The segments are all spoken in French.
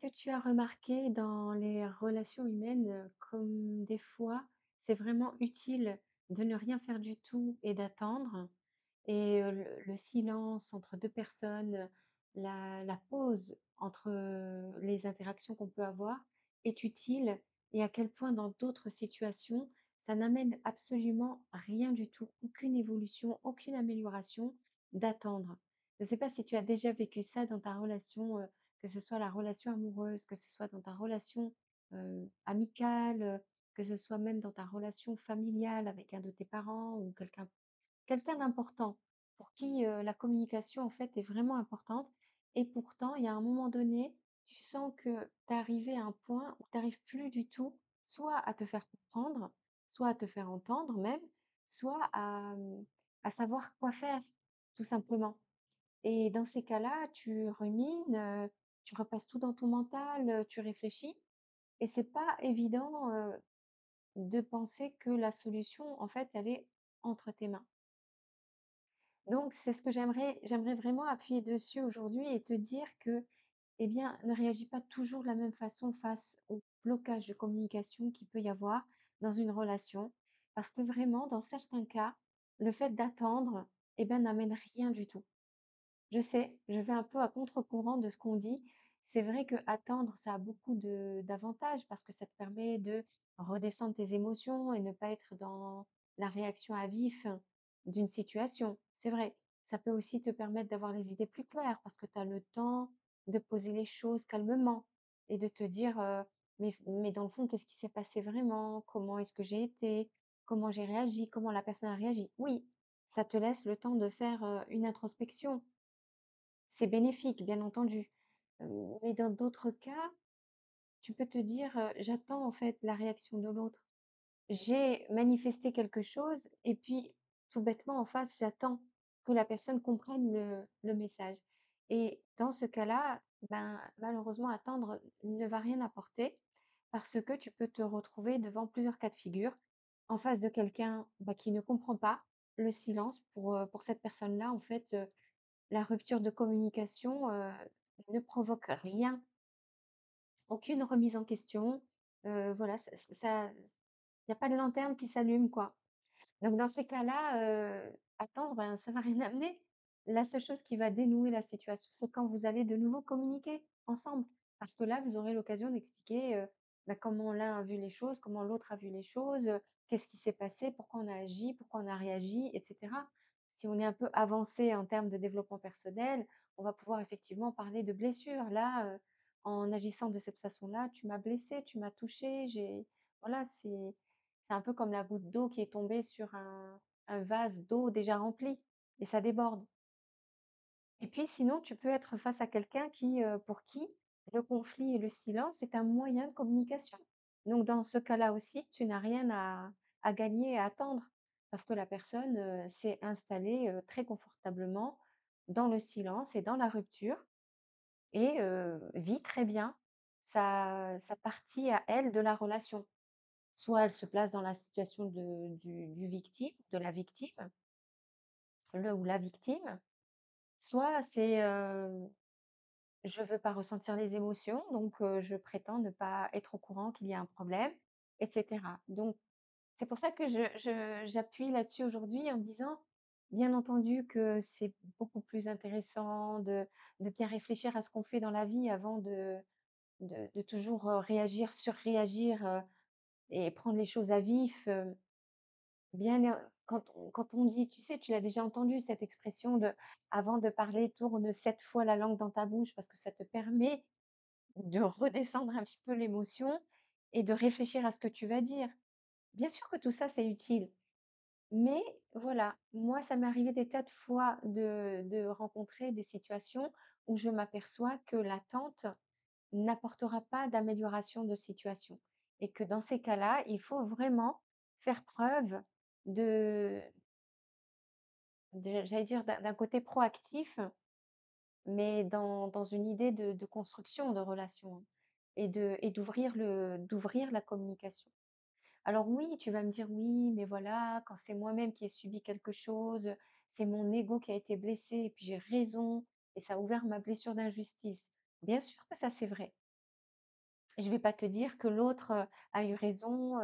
Que tu as remarqué dans les relations humaines, comme des fois, c'est vraiment utile de ne rien faire du tout et d'attendre et le silence entre 2 personnes, la pause entre, les interactions qu'on peut avoir est utile et à quel point dans d'autres situations, ça n'amène absolument rien du tout, aucune évolution, aucune amélioration d'attendre. Je ne sais pas si tu as déjà vécu ça dans ta relation, que ce soit la relation amoureuse, que ce soit dans ta relation, amicale, que ce soit même dans ta relation familiale avec un de tes parents ou quelqu'un d'important pour qui, la communication, en fait, est vraiment importante et pourtant, il y a un moment donné, tu sens que tu es arrivé à un point où tu arrives plus du tout, soit à te faire comprendre, soit à te faire entendre même, soit à savoir quoi faire, tout simplement. Et dans ces cas-là, tu rumines, tu repasses tout dans ton mental, tu réfléchis et c'est pas évident, de penser que la solution, en fait, elle est entre tes mains. Donc c'est ce que j'aimerais vraiment appuyer dessus aujourd'hui et te dire que, eh bien, ne réagis pas toujours de la même façon face au blocage de communication qu'il peut y avoir dans une relation. Parce que vraiment, dans certains cas, le fait d'attendre, eh ben, n'amène rien du tout. Je sais, je vais un peu à contre-courant de ce qu'on dit. C'est vrai que attendre, ça a beaucoup d'avantages parce que ça te permet de redescendre tes émotions et ne pas être dans la réaction à vif d'une situation. C'est vrai. Ça peut aussi te permettre d'avoir les idées plus claires parce que tu as le temps de poser les choses calmement et de te dire, mais dans le fond, qu'est-ce qui s'est passé vraiment? Comment est-ce que j'ai été? Comment j'ai réagi? Comment la personne a réagi? Oui, ça te laisse le temps de faire une introspection, c'est bénéfique, bien entendu. Mais dans d'autres cas, tu peux te dire, «J'attends en fait la réaction de l'autre». J'ai manifesté quelque chose et puis tout bêtement en face, j'attends que la personne comprenne le message et dans ce cas-là, ben, malheureusement attendre ne va rien apporter parce que tu peux te retrouver devant plusieurs cas de figure, en face de quelqu'un, bah, qui ne comprend pas le silence pour cette personne-là, en fait, la rupture de communication, ne provoque rien, aucune remise en question, voilà, il y a pas de lanterne qui s'allume, quoi. Donc dans ces cas-là, attendre, ben, ça va rien amener. La seule chose qui va dénouer la situation, c'est quand vous allez de nouveau communiquer ensemble. Parce que là, vous aurez l'occasion d'expliquer, bah, comment l'un a vu les choses, comment l'autre a vu les choses, qu'est-ce qui s'est passé, pourquoi on a agi, pourquoi on a réagi et cetera. Si on est un peu avancé en termes de développement personnel, on va pouvoir effectivement parler de blessures. Là, en agissant de cette façon-là, tu m'as blessé, tu m'as touché, voilà, c'est un peu comme la goutte d'eau qui est tombée sur un vase d'eau déjà rempli et ça déborde. Et puis sinon, tu peux être face à quelqu'un pour qui le conflit et le silence est un moyen de communication. Donc dans ce cas-là aussi, tu n'as rien à gagner et à attendre parce que la personne, s'est installée, très confortablement dans le silence et dans la rupture et vit très bien sa partie à elle de la relation. Soit elle se place dans la situation du victime, de la victime, le ou la victime, soit c'est, je veux pas ressentir les émotions, donc je prétends ne pas être au courant qu'il y a un problème et cetera. Donc c'est pour ça que j'appuie là-dessus aujourd'hui en disant, bien entendu que c'est beaucoup plus intéressant de bien réfléchir à ce qu'on fait dans la vie avant de toujours, réagir, surréagir, et prendre les choses à vif, bien, quand on dit, tu sais, tu l'as déjà entendu cette expression de: «Avant de parler, tourne 7 fois la langue dans ta bouche» parce que ça te permet de redescendre un petit peu l'émotion et de réfléchir à ce que tu vas dire. Bien sûr que tout ça, c'est utile, mais voilà, moi, ça m'est arrivé des tas de fois de rencontrer des situations où je m'aperçois que l'attente n'apportera pas d'amélioration de situation et que dans ces cas-là, il faut vraiment faire preuve de j'allais dire d'un côté proactif, mais dans une idée de construction de relation et d'ouvrir la communication. Alors oui, tu vas me dire: «Oui, mais voilà, quand c'est moi-même qui ai subi quelque chose, c'est mon ego qui a été blessé et puis j'ai raison et ça a ouvert ma blessure d'injustice». Bien sûr que ça, c'est vrai. Je vais pas te dire que l'autre, a eu raison,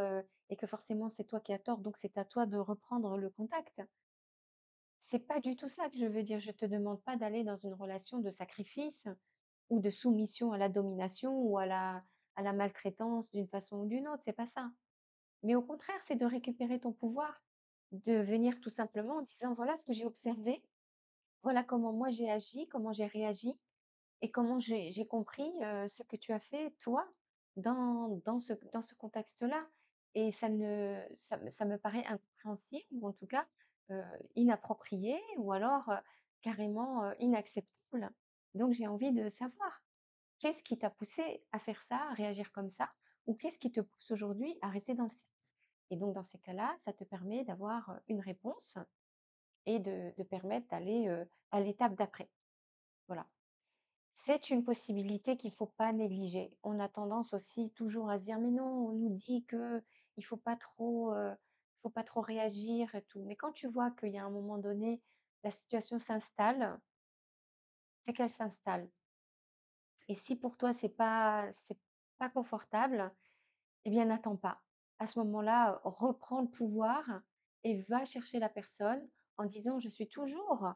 et que forcément c'est toi qui as tort, donc c'est à toi de reprendre le contact. C'est pas du tout ça que je veux dire. Je te demande pas d'aller dans une relation de sacrifice ou de soumission à la domination ou à la maltraitance d'une façon ou d'une autre, c'est pas ça. Mais au contraire, c'est de récupérer ton pouvoir, de venir tout simplement en disant: «Voilà ce que j'ai observé, voilà comment moi j'ai agi, comment j'ai réagi et comment j'ai compris, ce que tu as fait toi dans ce contexte-là et ça me paraît incompréhensible ou en tout cas, heu, inapproprié ou alors, carrément, inacceptable. Donc j'ai envie de savoir, qu'est-ce qui t'a poussé à faire ça, à réagir comme ça? Ou qu'est-ce qui te pousse aujourd'hui à rester dans le silence?» Et donc dans ces cas-là, ça te permet d'avoir, une réponse et de permettre d'aller, à l'étape d'après. Voilà. C'est une possibilité qu'il faut pas négliger. On a tendance aussi toujours à se dire: «Mais non, on nous dit que il faut pas trop réagir et tout». Mais quand tu vois qu'il y a un moment donné, la situation s'installe, c'est qu'elle s'installe et si pour toi c'est pas confortable, eh bien n'attends pas. À ce moment-là, reprends le pouvoir et va chercher la personne en disant: «Je suis toujours,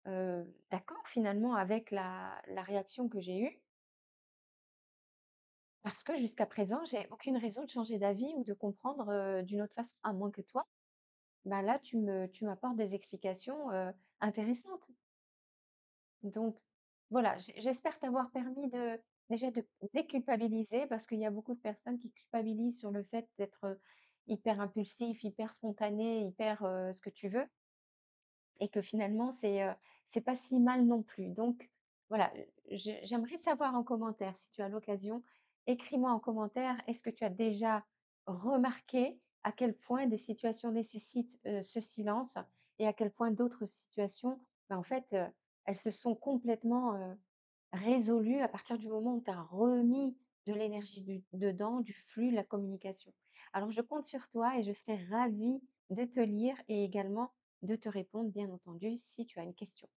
d'accord finalement avec la réaction que j'ai eue, parce que jusqu'à présent, j'ai aucune raison de changer d'avis ou de comprendre, d'une autre façon, à moins que toi, bah, là, tu m'apportes des explications, intéressantes. Donc voilà, j'espère t'avoir permis de déjà de déculpabiliser parce qu'il y a beaucoup de personnes qui culpabilisent sur le fait d'être, hyper impulsif, hyper spontané, hyper, ce que tu veux. Et que finalement c'est pas si mal non plus. Donc voilà, j'aimerais savoir en commentaire, si tu as l'occasion, écris-moi en commentaire, est-ce que tu as déjà remarqué à quel point des situations nécessitent, ce silence et à quel point d'autres situations, bah, en fait, elles se sont complètement, résolues à partir du moment où tu as remis de l'énergie dedans, du flux, de la communication. Alors je compte sur toi et je serai ravie de te lire et également de te répondre, bien entendu, si tu as une question.